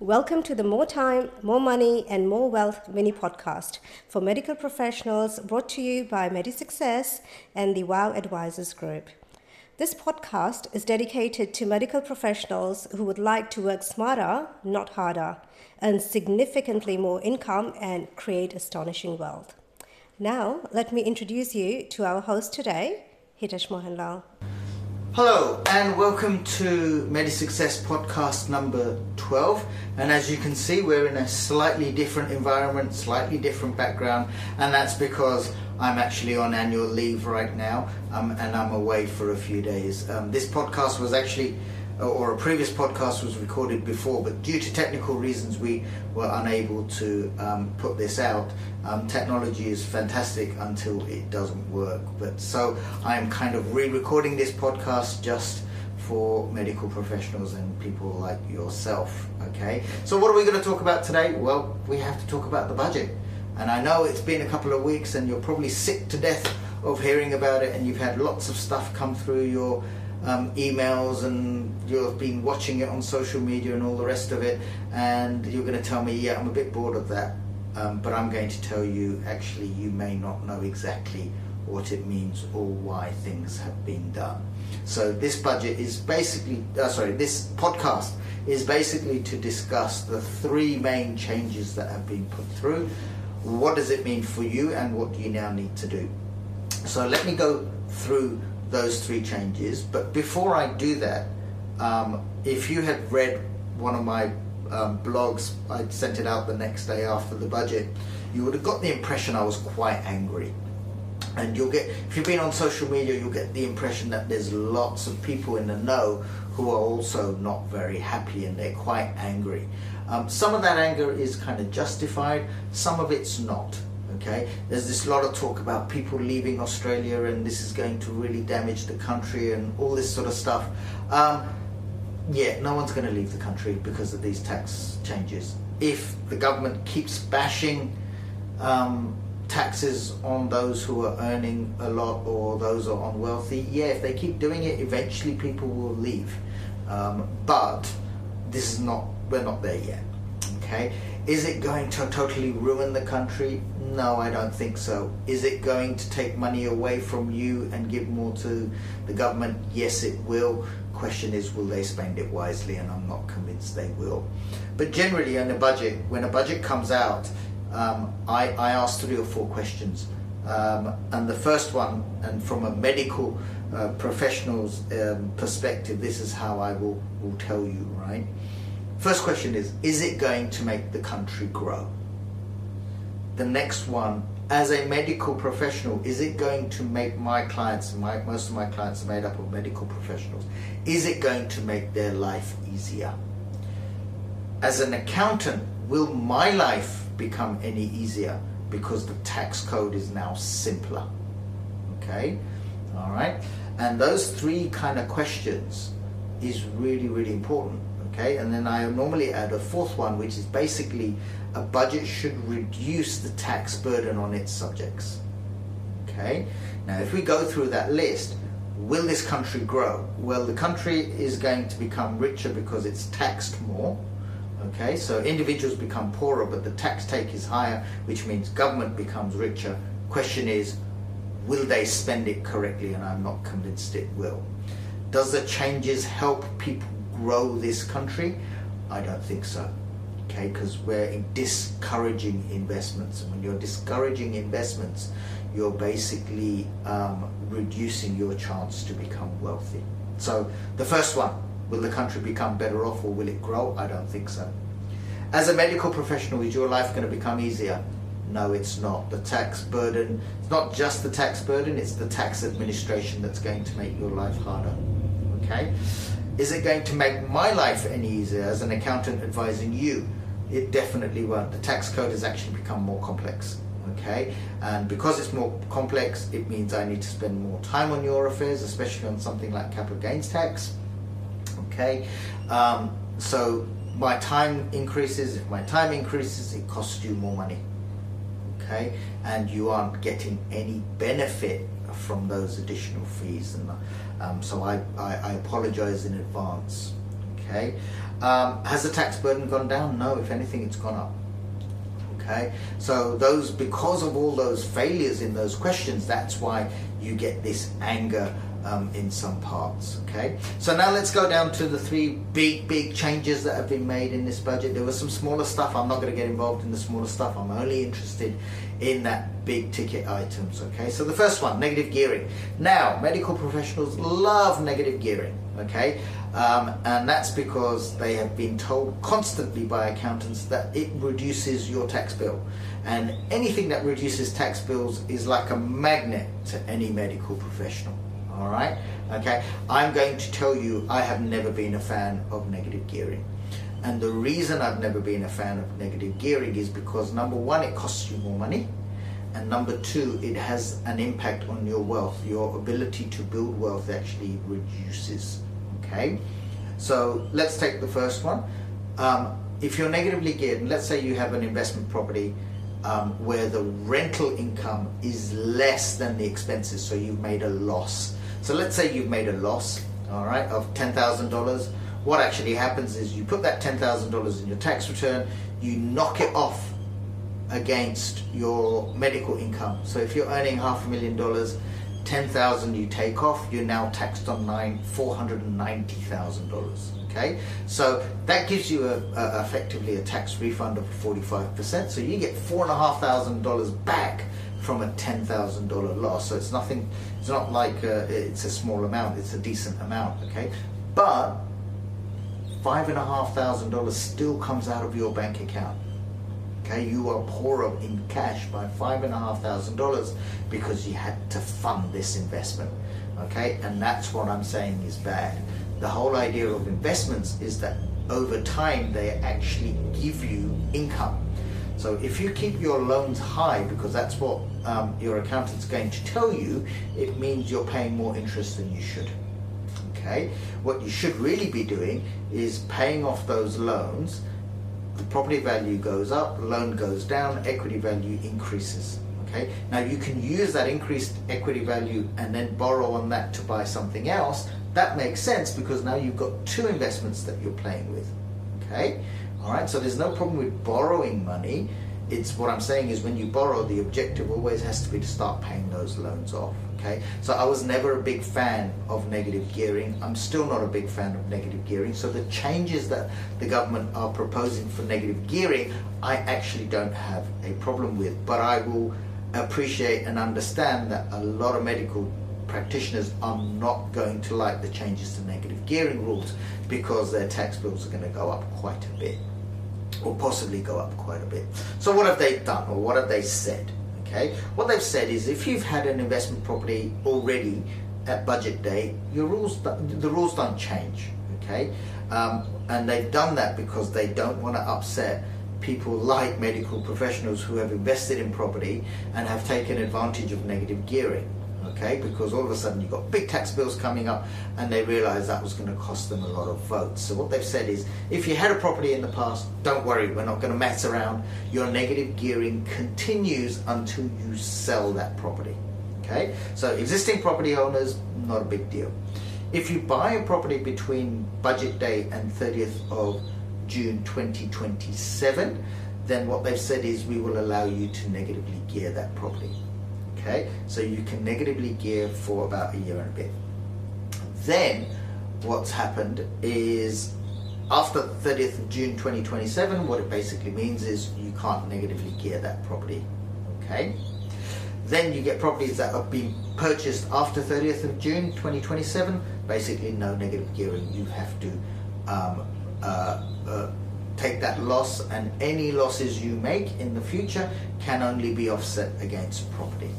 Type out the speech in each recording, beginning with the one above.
Welcome to the More Time, More Money and More Wealth mini podcast for medical professionals, brought to you by MediSuccess and the WOW Advisors Group. This podcast is dedicated to medical professionals who would like to work smarter, not harder, earn significantly more income and create astonishing wealth. Now, let me introduce you to our host today, Hitesh Mohanlal. Hello and welcome to MediSuccess podcast number 12, and as you can see we're in a slightly different environment, slightly different background, and that's because I'm actually on annual leave right now and I'm away for a few days. This podcast was actually, or a previous podcast was recorded before, but due to technical reasons we were unable to put this out. Technology is fantastic until it doesn't work, but so I'm kind of re-recording this podcast just for medical professionals and people like yourself. Okay, so what are we going to talk about today? Well, we have to talk about the budget, and I know it's been a couple of weeks and you're probably sick to death of hearing about it, and you've had lots of stuff come through your emails, and you've been watching it on social media and all the rest of it, and you're going to tell me, yeah, I'm a bit bored of that, but I'm going to tell you, actually, you may not know exactly what it means or why things have been done. So this budget is basically, this podcast is basically to discuss the three main changes that have been put through. What does it mean for you, and what do you now need to do? So let me go through those three changes, but before I do that, if you had read one of my blogs, I sent it out the next day after the budget, you would have got the impression I was quite angry. And you'll get, if you've been on social media, you'll get the impression that there's lots of people in the know who are also not very happy and they're quite angry. Some of that anger is kind of justified, some of it's not. Okay, there's this lot of talk about people leaving Australia and this is going to really damage the country and all this sort of stuff. Yeah, no one's going to leave the country because of these tax changes. If the government keeps bashing taxes on those who are earning a lot or those who are unwealthy, yeah, if they keep doing it, eventually people will leave. But this is not, we're not there yet. Okay, is it going to totally ruin the country? No, I don't think so. Is it going to take money away from you and give more to the government? Yes, it will. Question is, will they spend it wisely? And I'm not convinced they will. But generally in a budget, when a budget comes out, I ask 3 or 4 questions. And the first one, and from a medical professional's perspective, this is how I will tell you, right? First question is it going to make the country grow? The next one, as a medical professional, is it going to make my clients, most of my clients are made up of medical professionals, is it going to make their life easier? As an accountant, will my life become any easier because the tax code is now simpler? Okay, all right. And those 3 kind of questions is really, really important. Okay, and then I normally add a 4th one, which is basically a budget should reduce the tax burden on its subjects. Okay, now if we go through that list, will this country grow? Well, the country is going to become richer because it's taxed more. Okay, so individuals become poorer, but the tax take is higher, which means government becomes richer. Question is, will they spend it correctly? And I'm not convinced it will. Does the changes help people grow this country? I don't think so. Okay, because we're discouraging investments, and when you're discouraging investments, you're basically reducing your chance to become wealthy. So the first one, will the country become better off or will it grow? I don't think so. As a medical professional, is your life going to become easier? No, it's not. The tax burden, it's not just the tax burden, it's the tax administration that's going to make your life harder. Okay? Is it going to make my life any easier as an accountant advising you? It definitely won't. The tax code has actually become more complex. Okay, and because it's more complex, it means I need to spend more time on your affairs, especially on something like capital gains tax. Okay, so my time increases. If my time increases, it costs you more money. Okay, and you aren't getting any benefit from those additional fees, and so I apologize in advance. Okay, Has the tax burden gone down? No, if anything, it's gone up. Okay, so because of all those failures in those questions, that's why you get this anger in some parts. Okay, so now let's go down to the three big changes that have been made in this budget. There was some smaller stuff. I'm not going to get involved in the smaller stuff. I'm only interested in that big ticket items. Okay, so the first one, negative gearing. Now, medical professionals love negative gearing. Okay, and that's because they have been told constantly by accountants that it reduces your tax bill, and anything that reduces tax bills is like a magnet to any medical professional. All right, okay, I'm going to tell you I have never been a fan of negative gearing, and the reason I've never been a fan of negative gearing is because, number one, it costs you more money, and number two, it has an impact on your wealth. Your ability to build wealth actually reduces. Okay, so let's take the first one. If you're negatively geared, and let's say you have an investment property where the rental income is less than the expenses, so you've made a loss. So let's say you've made a loss, all right, of $10,000. What actually happens is you put that $10,000 in your tax return, you knock it off against your medical income. So if you're earning $500,000, $10,000 you take off, you're now taxed on $490,000. Okay, so that gives you effectively a tax refund of 45%. So you get $4,500 back from a $10,000 loss. So it's nothing. It's not like it's a small amount. It's a decent amount. Okay, but $5,500 still comes out of your bank account. Okay, you are poorer in cash by $5,500 because you had to fund this investment. Okay, and that's what I'm saying is bad. The whole idea of investments is that over time they actually give you income. So if you keep your loans high, because that's what your accountant's going to tell you, it means you're paying more interest than you should. Okay, what you should really be doing is paying off those loans. The property value goes up, loan goes down, equity value increases. Okay, now you can use that increased equity value and then borrow on that to buy something else. That makes sense because now you've got two investments that you're playing with. Okay, all right, so there's no problem with borrowing money. It's what I'm saying is when you borrow, the objective always has to be to start paying those loans off. Okay, so I was never a big fan of negative gearing. I'm still not a big fan of negative gearing. So the changes that the government are proposing for negative gearing, I actually don't have a problem with, but I will appreciate and understand that a lot of medical practitioners are not going to like the changes to negative gearing rules because their tax bills are going to go up quite a bit, or possibly go up quite a bit. So what have they done, or what have they said? Okay, what they've said is if you've had an investment property already at budget day, the rules don't change. Okay, and they've done that because they don't want to upset people like medical professionals who have invested in property and have taken advantage of negative gearing. Okay, because all of a sudden you've got big tax bills coming up and they realize that was going to cost them a lot of votes. So what they've said is if you had a property in the past, don't worry, we're not going to mess around. Your negative gearing continues until you sell that property. Okay, so existing property owners, not a big deal. If you buy a property between budget day and 30th of June 2027, then what they've said is we will allow you to negatively gear that property. Okay, so you can negatively gear for about a year and a bit. Then what's happened is after 30th of June 2027, what it basically means is you can't negatively gear that property. Okay, then you get properties that have been purchased after 30th of June 2027, basically no negative gearing. You have to take that loss, and any losses you make in the future can only be offset against property.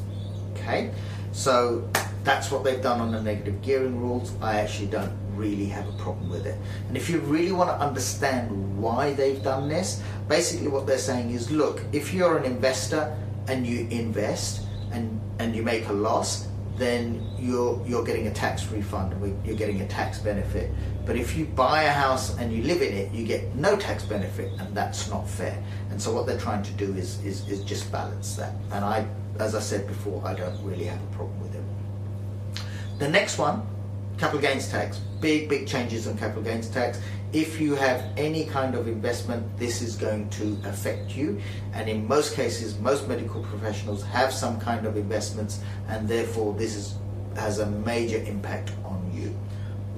Okay, so that's what they've done on the negative gearing rules. I actually don't really have a problem with it. And if you really want to understand why they've done this, basically what they're saying is, look, if you're an investor and you invest and you make a loss, then you're getting a tax refund, you're getting a tax benefit. But if you buy a house and you live in it, you get no tax benefit, and that's not fair. And so what they're trying to do is just balance that. And as I said before, I don't really have a problem with it. The next one, capital gains tax. Big changes on capital gains tax. if you have any kind of investment, this is going to affect you. And in most cases, most medical professionals have some kind of investments, and therefore has a major impact on you.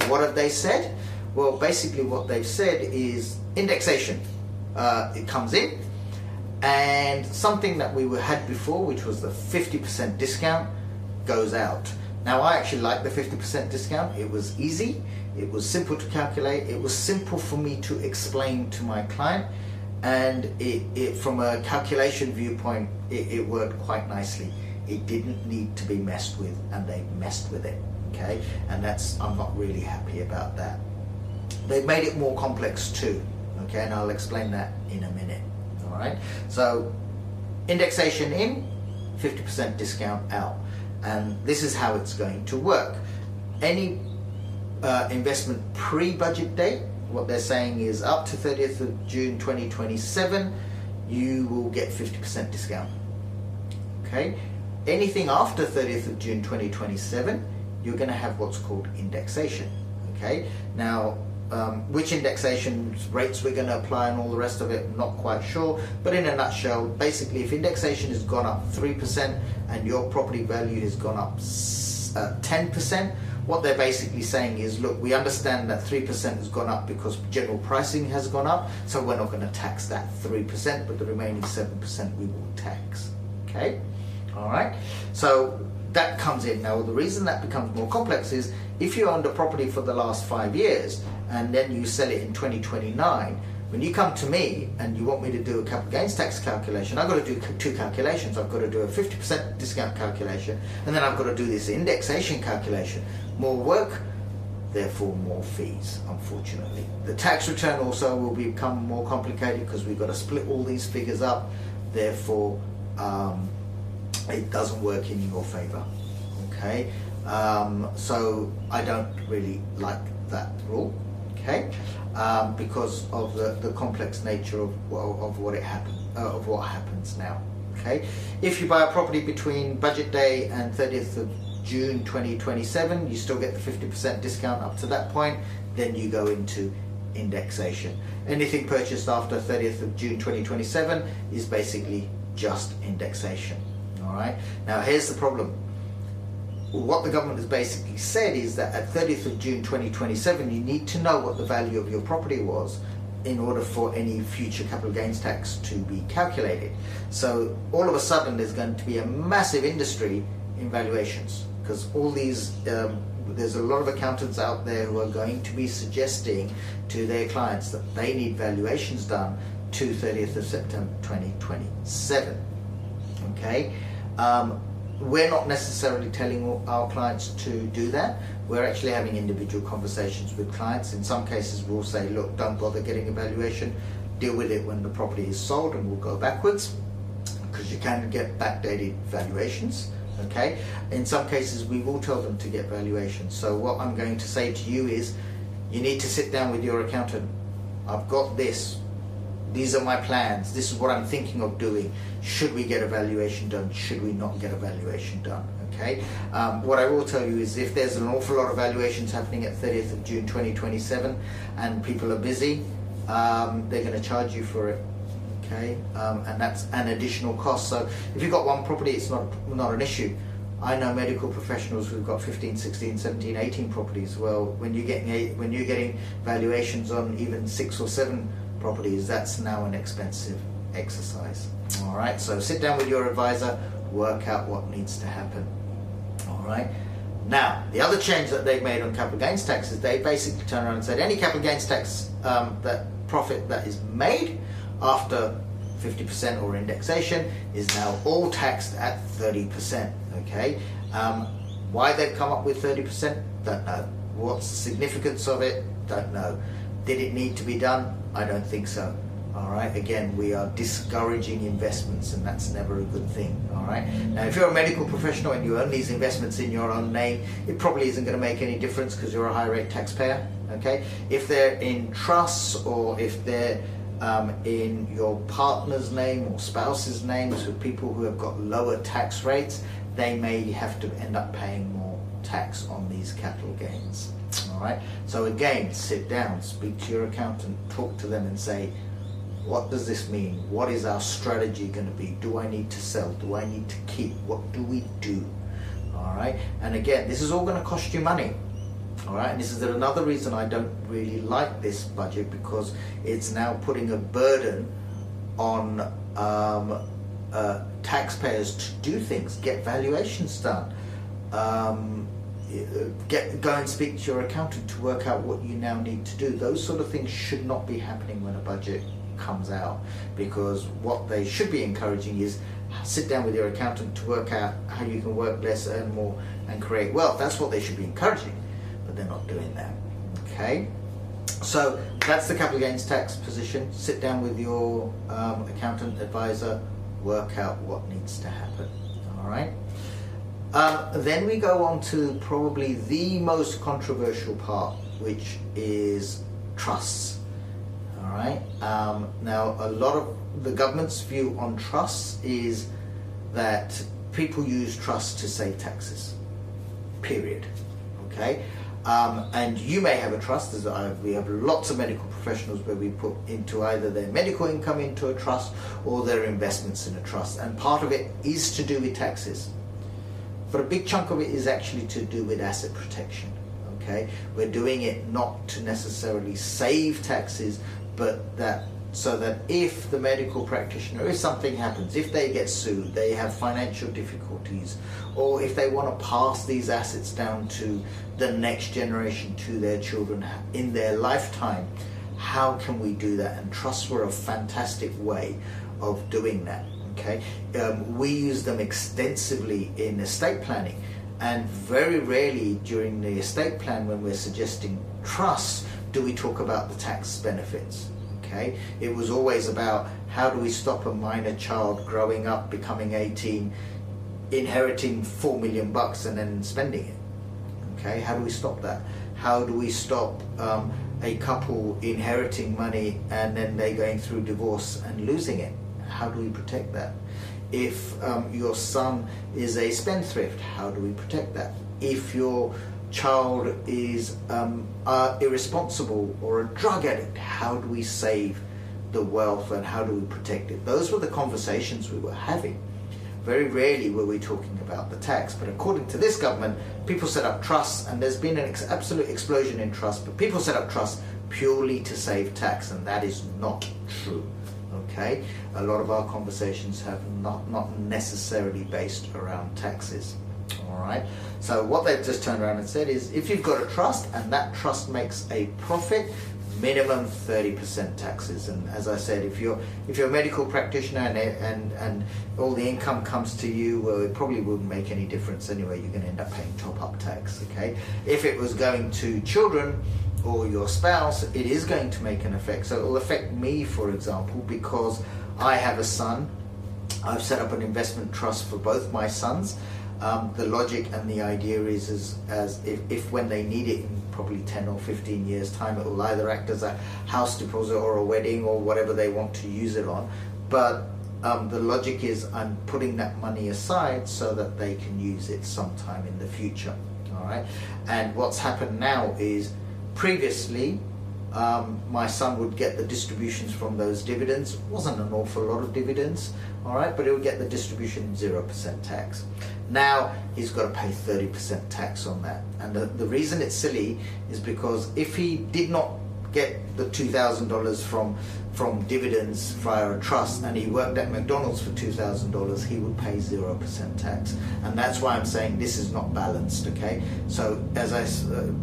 What have they said? Well, basically what they've said is indexation. It comes in, and something that we had before, which was the 50% discount, goes out. Now, I actually like the 50% discount. It was easy, it was simple to calculate, it was simple for me to explain to my client, and it from a calculation viewpoint, it worked quite nicely. It didn't need to be messed with, and they messed with it, okay? And I'm not really happy about that. They've made it more complex too, okay? And I'll explain that in a minute, all right? So, indexation in, 50% discount out. And this is how it's going to work. Any investment pre-budget date, what they're saying is up to 30th of June 2027, you will get 50% discount. Okay? Anything after 30th of June 2027, you're going to have what's called indexation. Okay? Now, which indexation rates we're going to apply and all the rest of it, I'm not quite sure, but in a nutshell, basically if indexation has gone up 3% and your property value has gone up 10%, what they're basically saying is, look, we understand that 3% has gone up because general pricing has gone up, so we're not going to tax that 3%, but the remaining 7% we will tax. Okay? All right? So that comes in. Now, the reason that becomes more complex is if you owned a property for the last 5 years and then you sell it in 2029, when you come to me and you want me to do a capital gains tax calculation, I've got to do two calculations. I've got to do a 50% discount calculation, and then I've got to do this indexation calculation. More work, therefore more fees, unfortunately. The tax return also will become more complicated because we've got to split all these figures up, therefore it doesn't work in your favor. Okay, so I don't really like that rule. Okay, because of the complex nature of what happens now. Okay, if you buy a property between budget day and 30th of June 2027, you still get the 50% discount up to that point. Then you go into indexation. Anything purchased after 30th of June 2027 is basically just indexation. All right. Now here's the problem. What the government has basically said is that at 30th of June 2027, you need to know what the value of your property was in order for any future capital gains tax to be calculated. So all of a sudden there's going to be a massive industry in valuations, because all these there's a lot of accountants out there who are going to be suggesting to their clients that they need valuations done to 30th of September 2027. Okay. We're not necessarily telling our clients to do that. We're actually having individual conversations with clients. In some cases we'll say, look, don't bother getting a valuation, deal with it when the property is sold, and we'll go backwards, because you can get backdated valuations. Okay. In some cases we will tell them to get valuations. So what I'm going to say to you is, you need to sit down with your accountant. I've got this. These are my plans. This is what I'm thinking of doing. Should we get a valuation done? Should we not get a valuation done? Okay. What I will tell you is, if there's an awful lot of valuations happening at 30th of June 2027 and people are busy, they're going to charge you for it. Okay. And that's an additional cost. So if you've got one property, it's not an issue. I know medical professionals who've got 15, 16, 17, 18 properties. Well, when you're getting valuations on even 6 or 7 properties, that's now an expensive exercise. All right, so sit down with your advisor, work out what needs to happen. All right. Now, the other change that they've made on capital gains tax is they basically turned around and said any capital gains tax that profit that is made after 50% or indexation is now all taxed at 30%. Okay. Why they've come up with 30%? Don't know. What's the significance of it? Don't know. Did it need to be done? I don't think so. All right. Again, we are discouraging investments, and that's never a good thing. All right. Now, if you're a medical professional and you own these investments in your own name, it probably isn't going to make any difference because you're a high rate taxpayer. Okay. If they're in trusts, or if they're in your partner's name or spouse's names, with people who have got lower tax rates, they may have to end up paying more tax on these capital gains. All All right. So again, sit down, speak to your accountant, talk to them and say, what does this mean? What is our strategy going to be? Do I need to sell? Do I need to keep? What do we do? All right. And again, this is all going to cost you money. All right. And this is another reason I don't really like this budget, because it's now putting a burden on taxpayers to do things, get valuations done, go and speak to your accountant to work out what you now need to do. Those sort of things should not be happening when a budget comes out, because what they should be encouraging is sit down with your accountant to work out how you can work less, earn more, and create wealth. That's what they should be encouraging, but they're not doing that. Okay, so that's the capital gains tax position. Sit down with your accountant, advisor, work out what needs to happen. All right. Then we go on to probably the most controversial part, which is trusts. All right. Now, a lot of the government's view on trusts is that people use trusts to save taxes. Period. Okay. And you may have a trust. We have lots of medical professionals where we put into either their medical income into a trust or their investments in a trust. And part of it is to do with taxes. But a big chunk of it is actually to do with asset protection. Okay, we're doing it not to necessarily save taxes, but that so that if the medical practitioner, if something happens, if they get sued, they have financial difficulties, or if they want to pass these assets down to the next generation, to their children in their lifetime, how can we do that? And trusts were a fantastic way of doing that. Okay, we use them extensively in estate planning, and very rarely during the estate plan when we're suggesting trusts do we talk about the tax benefits. Okay, it was always about how do we stop a minor child growing up, becoming 18, inheriting $4 million and then spending it. Okay, how do we stop that? How do we stop a couple inheriting money and then they going through divorce and losing it? How do we protect that? If your son is a spendthrift, how do we protect that? If your child is irresponsible or a drug addict, how do we save the wealth and how do we protect it? Those were the conversations we were having. Very rarely were we talking about the tax, but according to this government, people set up trusts, and there's been an absolute explosion in trusts, but people set up trusts purely to save tax, and that is not true. Okay, a lot of our conversations have not necessarily based around taxes. All right, so what they've just turned around and said is, if you've got a trust and that trust makes a profit, minimum 30% taxes. And as I said, if you're a medical practitioner and all the income comes to you, well, it probably wouldn't make any difference anyway. You're going to end up paying top-up tax. Okay, if it was going to children or your spouse, it is going to make an effect. So it will affect me, for example, because I have a son. I've set up an investment trust for both my sons. The logic and the idea is as if when they need it in probably 10 or 15 years time, it will either act as a house deposit or a wedding or whatever they want to use it on. But the logic is I'm putting that money aside so that they can use it sometime in the future. All right. And what's happened now is, previously, my son would get the distributions from those dividends. It wasn't an awful lot of dividends, all right, but he would get the distribution 0% tax. Now he's got to pay 30% tax on that. And the reason it's silly is because if he did not get the $2,000 from dividends via a trust and he worked at McDonald's for $2,000, he would pay 0% tax. And that's why I'm saying this is not balanced, okay? So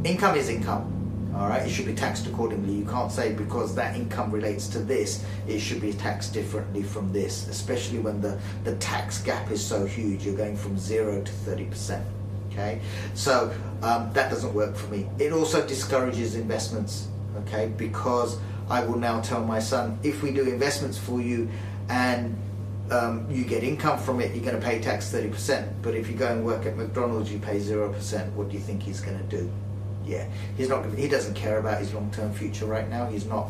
income is income. All right, it should be taxed accordingly. You can't say because that income relates to this, it should be taxed differently from this, especially when the tax gap is so huge. You're going from 0 to 30%. Okay, so that doesn't work for me. It also discourages investments. Okay, because I will now tell my son, if we do investments for you and you get income from it, you're going to pay tax 30%. But if you go and work at McDonald's, you pay 0%. What do you think he's going to do? Yeah, he doesn't care about his long-term future right now. He's not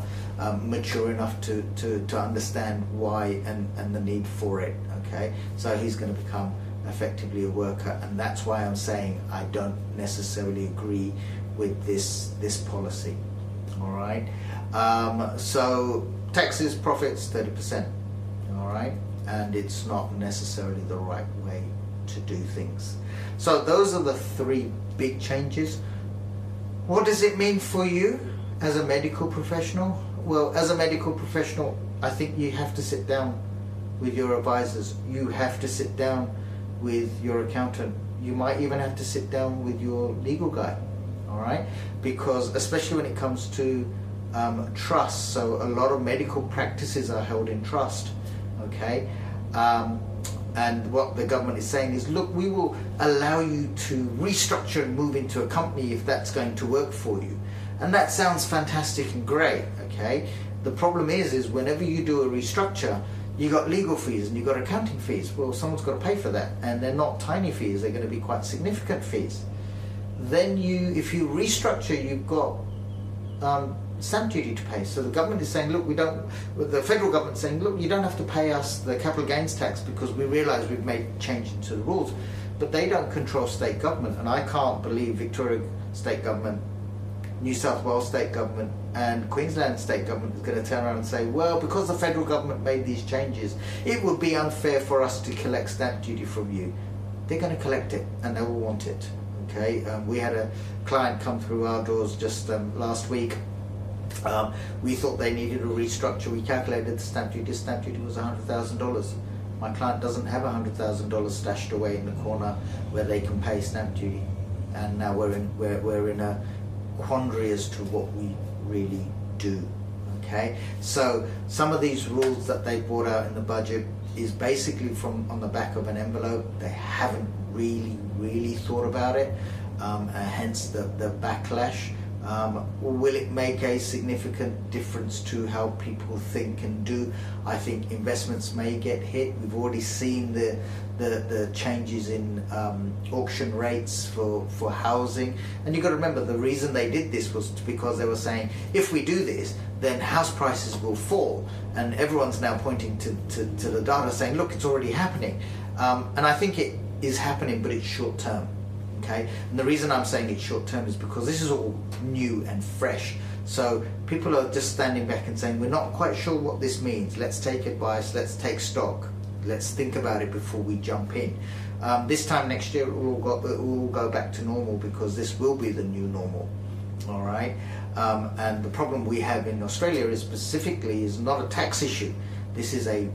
mature enough to understand why and the need for it. Okay, so he's going to become effectively a worker, and that's why I'm saying I don't necessarily agree with this policy. All right. So taxes, profits, 30%. All right, and it's not necessarily the right way to do things. So those are the three big changes. What does it mean for you as a medical professional? Well, as a medical professional, I think you have to sit down with your advisors. You have to sit down with your accountant. You might even have to sit down with your legal guy, all right? Because especially when it comes to trust, so a lot of medical practices are held in trust, okay? And what the government is saying is, look, we will allow you to restructure and move into a company if that's going to work for you. And that sounds fantastic and great, okay? The problem is whenever you do a restructure, you got legal fees and you got accounting fees. Well, someone's got to pay for that, and they're not tiny fees. They're going to be quite significant fees. Then if you restructure, you've got stamp duty to pay. So the government is saying, look, the federal government is saying, look, you don't have to pay us the capital gains tax because we realise we've made change into the rules. But they don't control state government, and I can't believe Victoria state government, New South Wales state government and Queensland state government is going to turn around and say, well, because the federal government made these changes, it would be unfair for us to collect stamp duty from you. They're going to collect it and they will want it. Okay, we had a client come through our doors just last week. We thought they needed a restructure. We calculated the stamp duty. The stamp duty was $100,000. My client doesn't have $100,000 stashed away in the corner where they can pay stamp duty. And now we're in a quandary as to what we really do. Okay, so some of these rules that they brought out in the budget is basically from on the back of an envelope. They haven't really thought about it, hence the backlash. Will it make a significant difference to how people think and do? I think investments may get hit. We've already seen the changes in auction rates for housing. And you've got to remember, the reason they did this was because they were saying, if we do this, then house prices will fall. And everyone's now pointing to the data saying, look, it's already happening. And I think it is happening, but it's short term. Okay, and the reason I'm saying it's short term is because this is all new and fresh. So people are just standing back and saying, we're not quite sure what this means. Let's take advice, let's take stock, let's think about it before we jump in. This time next year it will all go back to normal, because this will be the new normal. All right, and the problem we have in Australia is specifically is not a tax issue. This is a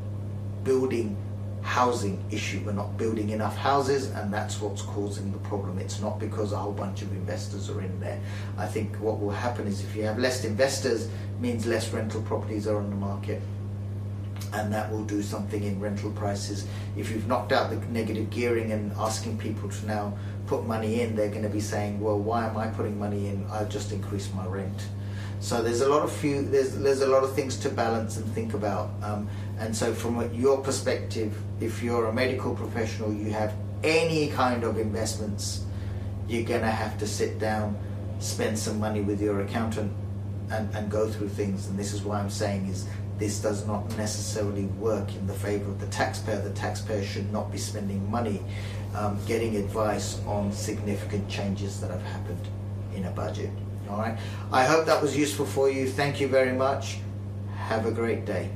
building housing issue. We're not building enough houses, and that's what's causing the problem. It's not because a whole bunch of investors are in there. I think what will happen is, if you have less investors, means less rental properties are on the market, and that will do something in rental prices. If you've knocked out the negative gearing and asking people to now put money in, they're going to be saying, well, why am I putting money in? I've just increased my rent. So there's a lot of there's a lot of things to balance and think about. And so from your perspective, if you're a medical professional, you have any kind of investments, you're going to have to sit down, spend some money with your accountant and go through things. And this is why I'm saying is this does not necessarily work in the favor of the taxpayer. The taxpayer should not be spending money getting advice on significant changes that have happened in a budget. All right. I hope that was useful for you. Thank you very much. Have a great day.